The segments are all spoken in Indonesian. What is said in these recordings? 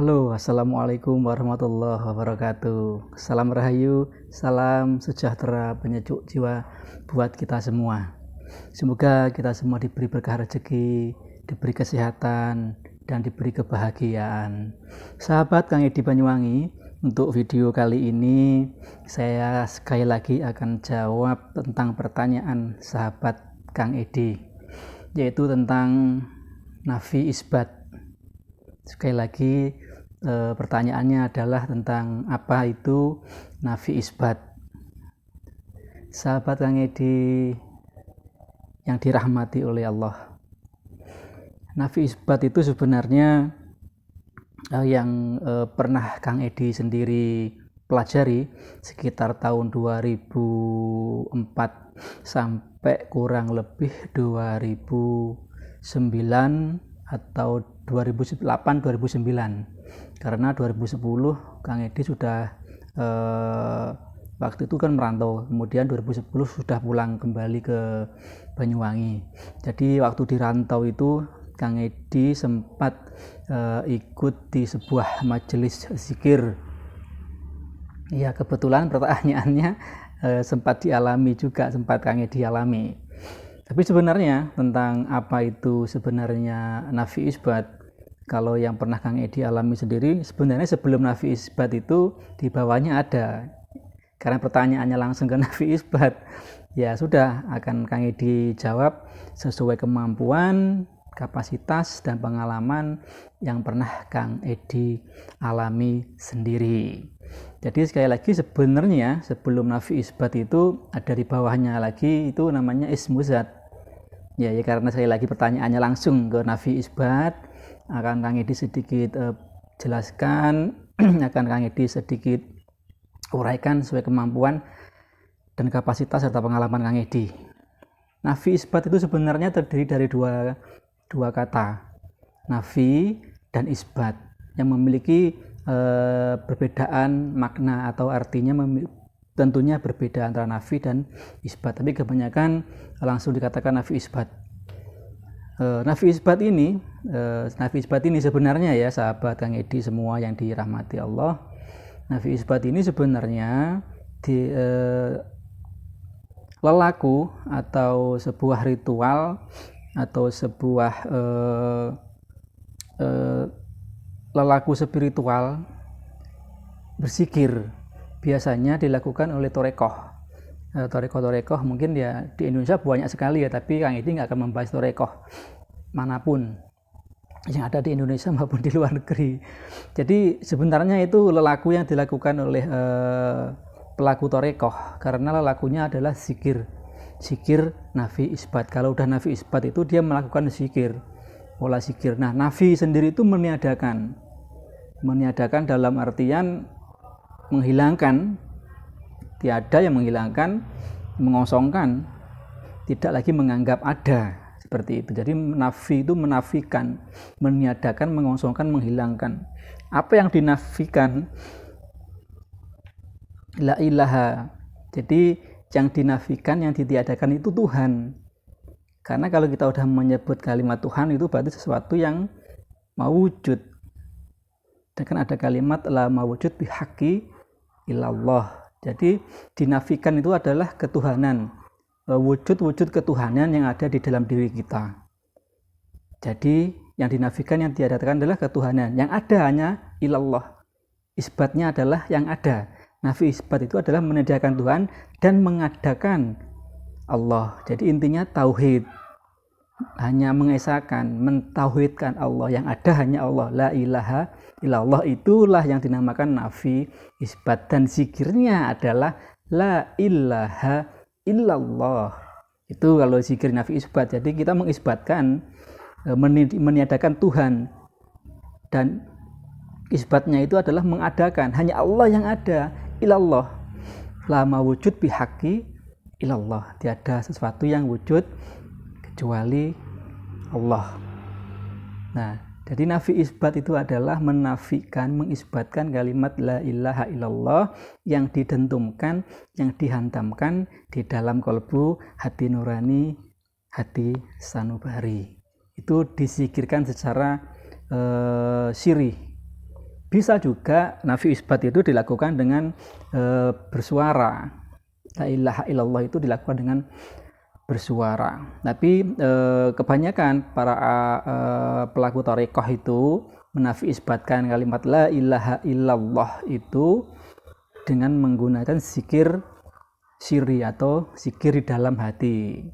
Halo, Assalamualaikum warahmatullahi wabarakatuh. Salam rahayu, salam sejahtera penyejuk jiwa buat kita semua. Semoga kita semua diberi berkah rezeki, diberi kesehatan, dan diberi kebahagiaan. Sahabat Kang Edi Banyuwangi, untuk video kali ini saya sekali lagi akan jawab tentang pertanyaan sahabat Kang Edi, yaitu tentang nafi isbat. Sekali lagi pertanyaannya adalah tentang apa itu nafi isbat. Sahabat Kang Edi yang dirahmati oleh Allah, nafi isbat itu sebenarnya yang pernah Kang Edi sendiri pelajari sekitar tahun 2004 sampai kurang lebih 2009 atau 2008-2009, karena 2010 Kang Edi sudah waktu itu kan merantau, kemudian 2010 sudah pulang kembali ke Banyuwangi. Jadi waktu di rantau itu Kang Edi sempat ikut di sebuah majelis zikir. Ya, kebetulan pertanyaannya sempat dialami juga, sempat Kang Edi alami. Tapi sebenarnya tentang apa itu sebenarnya nafi isbat, kalau yang pernah Kang Edi alami sendiri, sebenarnya sebelum nafi isbat itu di bawahnya ada. Karena pertanyaannya langsung ke nafi isbat, ya sudah akan Kang Edi jawab sesuai kemampuan, kapasitas, dan pengalaman yang pernah Kang Edi alami sendiri. Jadi sekali lagi sebenarnya sebelum nafi isbat itu ada di bawahnya lagi, itu namanya ismu zat. Ya, karena sekali lagi pertanyaannya langsung ke nafi isbat, akan Kang Edi sedikit jelaskan, akan Kang Edi sedikit uraikan sesuai kemampuan dan kapasitas serta pengalaman Kang Edi. Nafi isbat itu sebenarnya terdiri dari dua kata, nafi dan isbat, yang memiliki perbedaan makna atau artinya tentunya berbeda antara nafi dan isbat, tapi kebanyakan langsung dikatakan nafi isbat. Nafi isbat ini sebenarnya, ya sahabat Kang Edi semua yang dirahmati Allah, nafi isbat ini sebenarnya lelaku atau sebuah ritual atau sebuah lelaku spiritual berzikir, biasanya dilakukan oleh torekoh. Torekoh mungkin ya di Indonesia banyak sekali ya, tapi Kang Edi nggak akan membahas torekoh manapun yang ada di Indonesia maupun di luar negeri. Jadi sebenarnya itu lelaku yang dilakukan oleh pelaku torekoh, karena lelakunya adalah zikir nafi isbat. Kalau udah nafi isbat itu dia melakukan zikir, pola zikir. Nah, nafi sendiri itu meniadakan dalam artian menghilangkan, tiada yang menghilangkan, mengosongkan, tidak lagi menganggap ada, seperti itu. Jadi nafi itu menafikan, meniadakan, mengosongkan, menghilangkan. Apa yang dinafikan? La ilaha. Jadi yang dinafikan, yang ditiadakan itu Tuhan. Karena kalau kita udah menyebut kalimat Tuhan itu berarti sesuatu yang mawujud. Dan kan ada kalimat la mawujud bihaqi ilallah. Jadi dinafikan itu adalah ketuhanan, wujud ketuhanan yang ada di dalam diri kita. Jadi yang dinafikan, yang tiadakan adalah ketuhanan, yang ada hanya ilallah. Isbatnya adalah yang ada. Nafi isbat itu adalah meniadakan Tuhan dan mengadakan Allah. Jadi intinya tauhid, hanya mengesahkan, mentauhidkan Allah, yang ada hanya Allah, la ilaha illallah. Itulah yang dinamakan nafi isbat, dan zikirnya adalah la ilaha illallah. Itu kalau zikir nafi isbat. Jadi kita mengisbatkan, meniadakan Tuhan, dan isbatnya itu adalah mengadakan hanya Allah yang ada, ilallah, la mawujud bihaqi ilallah. Tiada sesuatu yang wujud kecuali Allah. Nah, jadi nafi isbat itu adalah menafikan, mengisbatkan kalimat la ilaha illallah yang didentumkan, yang dihantamkan di dalam kolbu hati nurani, hati sanubari. Itu disikirkan secara sirih, Bisa juga nafi isbat itu dilakukan dengan bersuara. La ilaha illallah itu dilakukan dengan bersuara. Tapi kebanyakan para pelaku tarekoh itu menafi isbatkan kalimat la ilaha illallah itu dengan menggunakan zikir sirri atau zikir di dalam hati.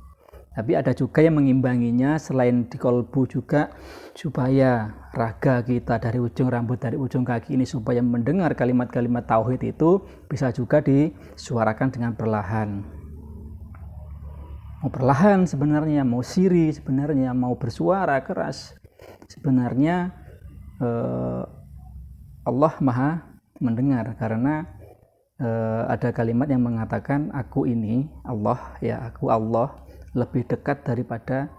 Tapi ada juga yang mengimbanginya selain di kolbu juga, supaya raga kita dari ujung rambut, dari ujung kaki ini supaya mendengar kalimat-kalimat tauhid itu bisa juga disuarakan dengan perlahan. Mau perlahan sebenarnya, mau sirri sebenarnya, mau bersuara keras sebenarnya Allah Maha mendengar, karena ada kalimat yang mengatakan aku ini Allah, ya aku Allah lebih dekat daripada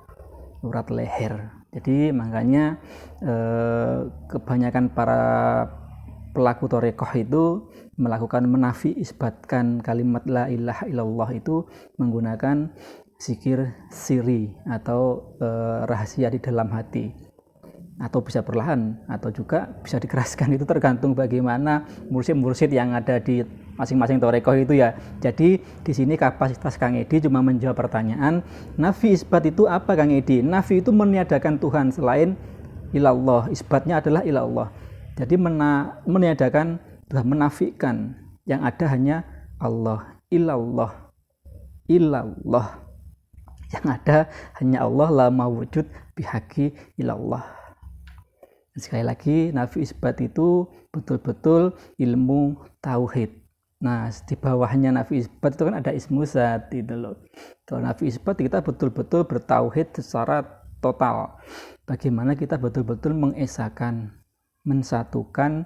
urat leher. Jadi makanya kebanyakan para pelaku tarekoh itu melakukan menafi isbatkan kalimat la ilaha illallah itu menggunakan zikir siri atau rahasia di dalam hati, atau bisa perlahan atau juga bisa dikeraskan. Itu tergantung bagaimana mursyid yang ada di masing-masing tarekoh itu ya. Jadi di sini kapasitas Kang Edi cuma menjawab pertanyaan nafi isbat itu apa, Kang Edi? Nafi itu meniadakan Tuhan selain ilallah, isbatnya adalah ilallah. Jadi meniadakan Tuhan, menafikan yang ada hanya Allah, ilallah yang ada hanya Allah, la mawujud bihaqi ilallah. Sekali lagi, nafi isbat itu betul-betul ilmu tauhid. Nah, di bawahnya nafi isbat itu kan ada ismu zat gitu loh. Kalau nafi isbat kita betul-betul bertauhid secara total. Bagaimana kita betul-betul mengesakan, mensatukan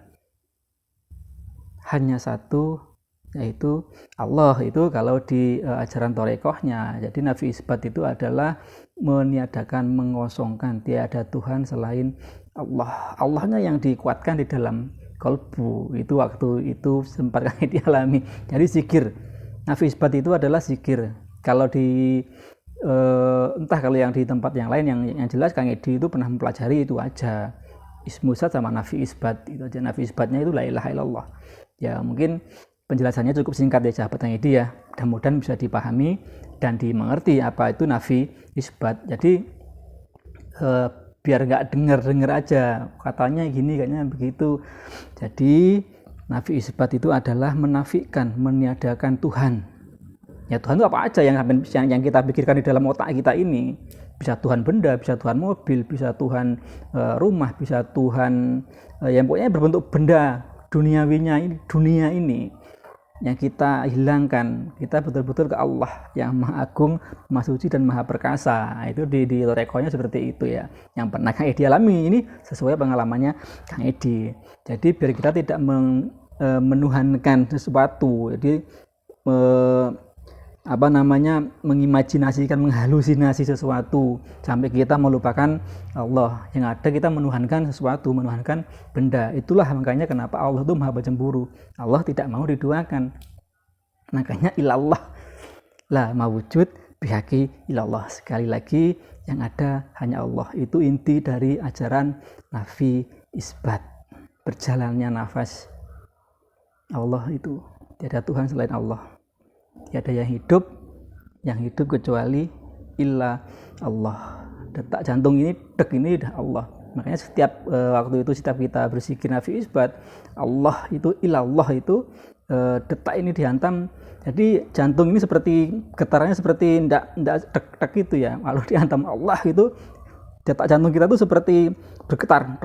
hanya satu, yaitu Allah. Itu kalau di ajaran tarekohnya. Jadi nafi isbat itu adalah meniadakan, mengosongkan, tiada Tuhan selain Allah. Allahnya yang dikuatkan di dalam kolbu. Itu waktu itu sempat Kang Edi alami. Jadi zikir nafi isbat itu adalah zikir. Kalau di entah kalau yang di tempat yang lain, yang jelas Kang Edi itu pernah mempelajari itu aja, ismu zat sama nafi isbat itu aja. Nafi isbatnya itu la ilaha illallah. Ya mungkin penjelasannya cukup singkat ya sahabat Kang Edi ya. Mudah-mudahan bisa dipahami dan dimengerti apa itu nafi isbat. Jadi biar nggak dengar aja katanya gini, kayaknya begitu. Jadi nafi isbat itu adalah menafikan, meniadakan Tuhan. Ya Tuhan itu apa aja yang kita pikirkan di dalam otak kita ini. Bisa Tuhan benda, bisa Tuhan mobil, bisa Tuhan rumah, bisa Tuhan yang pokoknya berbentuk benda duniawinya ini, dunia ini yang kita hilangkan. Kita betul-betul ke Allah yang Maha Agung, Maha Suci dan Maha Perkasa. Itu di tarekohnya seperti itu ya. Yang pernah Kang Edi alami, ini sesuai pengalamannya Kang Edi. Jadi biar kita tidak menuhankan sesuatu. Jadi mengimajinasikan, menghalusinasi sesuatu sampai kita melupakan Allah. Yang ada kita menuhankan sesuatu, menuhankan benda. Itulah makanya kenapa Allah itu maha pencemburu. Allah tidak mau diduakan. Makanya ilallah, la mawujud bihaqi ilallah. Sekali lagi, yang ada hanya Allah. Itu inti dari ajaran nafi isbat. Berjalannya nafas Allah itu, tiada Tuhan selain Allah. Tiada yang hidup kecuali illa Allah. Detak jantung ini, dek ini dah Allah. Makanya setiap waktu itu setiap kita berzikir nafi isbat, Allah itu, ilallah itu detak ini dihantam. Jadi jantung ini seperti getarannya seperti ndak dek itu ya. Kalau dihantam Allah itu, detak jantung kita itu seperti bergetar.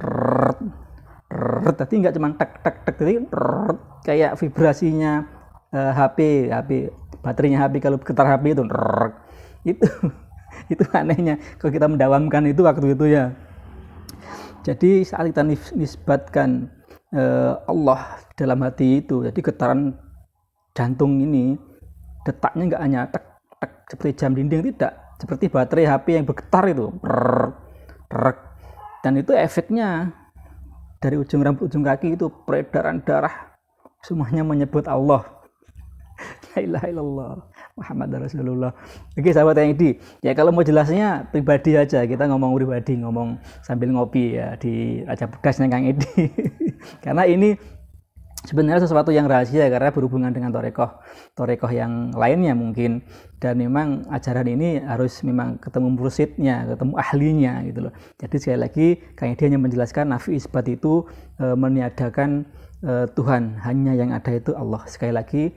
Tadi nggak cuma tek, jadi kayak vibrasinya HP baterainya HP kalau getar HP itu anehnya kalau kita mendawamkan itu waktu itu ya. Jadi saat kita nisbatkan Allah dalam hati itu, jadi getaran jantung ini detaknya nggak hanya tek seperti jam dinding, tidak, seperti baterai HP yang bergetar itu. Dan itu efeknya dari ujung rambut ujung kaki itu peredaran darah semuanya menyebut Allah. La ilaha illallah Muhammad Rasulullah. Oke sahabat yang di, ya kalau mau jelasnya pribadi aja, kita ngomong pribadi, ngomong sambil ngopi ya di Raja Pedasnya Kang Edi. Karena ini sebenarnya sesuatu yang rahasia karena berhubungan dengan torekoh yang lainnya mungkin, dan memang ajaran ini harus memang ketemu mursyidnya, ketemu ahlinya gitu loh. Jadi sekali lagi Kang Edi hanya menjelaskan nafi isbat itu meniadakan Tuhan, hanya yang ada itu Allah. Sekali lagi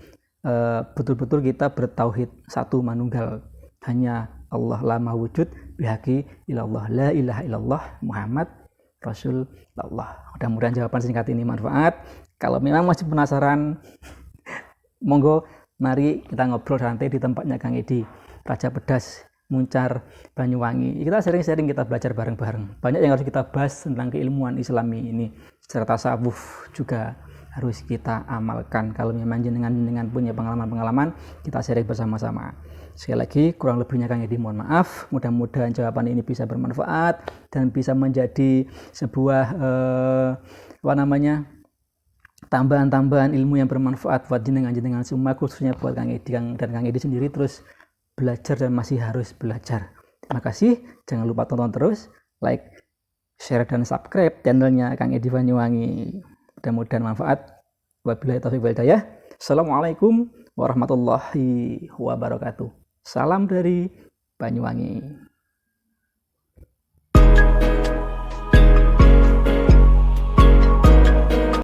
betul-betul kita bertauhid satu manunggal, hanya Allah la mawujud bihaqi ilallah, la ilaha illallah Muhammad Rasulullah. Mudah-mudahan jawaban singkat ini manfaat. Kalau memang masih penasaran, monggo mari kita ngobrol santai di tempatnya Kang Edi, Raja Pedas, Muncar, Banyuwangi. Kita sering-sering kita belajar bareng-bareng. Banyak yang harus kita bahas tentang keilmuan Islami ini. Secara tasawuf juga harus kita amalkan. Kalau memang jenengan punya pengalaman-pengalaman, kita sharing bersama-sama. Sekali lagi kurang lebihnya Kang Edi mohon maaf. Mudah-mudahan jawaban ini bisa bermanfaat dan bisa menjadi sebuah tambahan-tambahan ilmu yang bermanfaat buat jenengan semua, khususnya buat Kang Edi dan Kang Edi sendiri terus belajar dan masih harus belajar. Terima kasih, jangan lupa tonton terus, like, share dan subscribe channelnya Kang Edi Banyuwangi. Mudah-mudahan manfaat. Wabillahi taufiq wal hidayah. Assalamualaikum warahmatullahi wabarakatuh. Salam dari Banyuwangi.